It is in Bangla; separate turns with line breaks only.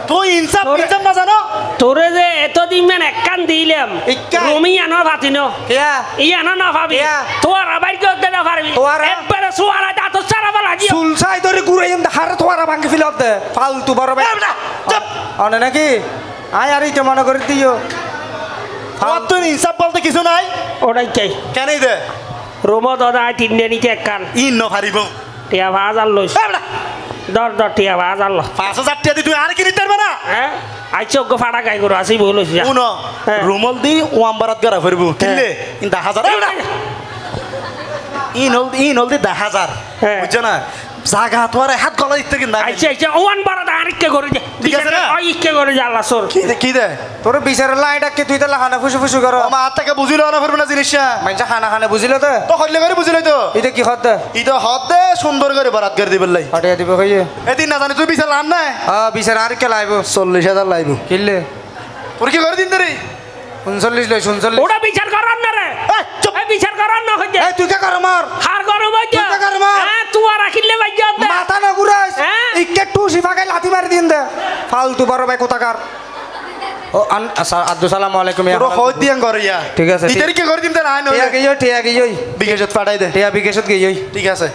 তুই ইনসাফ ইনসাফ না জানো
তোরে যে এতদিন মান একখান দিলাম রুমি আনো ভাতি নো
কেয়া
ই আনো না ভাবি
কেয়া?
তোর আবার কি করতে না পারবি
তোরা?
একবারে সুয়ারা দাঁত সারা বলা জি
সুলসাই ধরে ঘুরাইম হারে তোরা ভাঙ্গি ফেলে দে ফালতু বড় ভাই
চুপ
অনে নাকি আয় আর ইতে মনে করে দিও
আমার তো ইনসাফ বলতে কিছু নাই
ওটাই চাই
কেনই দে
রুমো দাদা তিনটে নিচে একখান
ইন ন পারিব
টিয়া ভাজার লইস দর দর টিয়া ভাজার লো
5000 টাকা দি তুই আর কি নিতে পারবে না
হ্যাঁ আইছে ওকে ফাটা গাই করো আসি বল হইছে
শুনো
হ্যাঁ।
রুমল দি ওয়াম্বারাত গরা ফিরবো কিনলে ইন 10000 ইন হল দি 10000
হ্যাঁ।
বুঝছ না জায়গা তোর হাত গলা দিতে কিনা
আইছে আইছে ওয়ান বারো আরেককে করে দে
ঠিক আছে না?
ওই ইকে করে জ্বালা সর
কি দে
তোর বিচারের লাইটাকে তুই তো লাখানা ফুসু ফুসু করো
আমার হাত থেকে বুঝিল না ফিরবে না জিনিসটা
মানুষ খানা খানা বুঝিল তো
তো হইলে করে বুঝিল তো
এটা কি হত
ইতো হদ দে সুন্দর করে বারাত করে দিবেন লাই
হটিয়া দিব কইয়ে
এদিন না জানি তুই বিচার লান না
বিচার আর কে লাইব
40000 লাইব
কিনলে
তোর কি করে দিন রে
39 লই 39
ওটা বিচার করার না রে
চুপ
এই বিচার করার না হইছে
এই তুই কে কর মার
হার করো ভাইয়া
তুই তো কর মা।
হ্যাঁ তুই আর রাখিলে ভাইয়া
মাথা না ঘুরাস
হ্যাঁ?
ইকে টু সিফাকে লাথি মারি দিন দে ফালতু বড় ভাই কোথাকার ও আসসালামু আলাইকুম ইয়া
তোর হদ দিয়াং করে ইয়া
ঠিক আছে, ঠিক।
ইতারি কি করে দিন তে না
টিয়া গইই
বিকেশত পাঠাই দে
টিয়া বিকেশত গইই
ঠিক আছে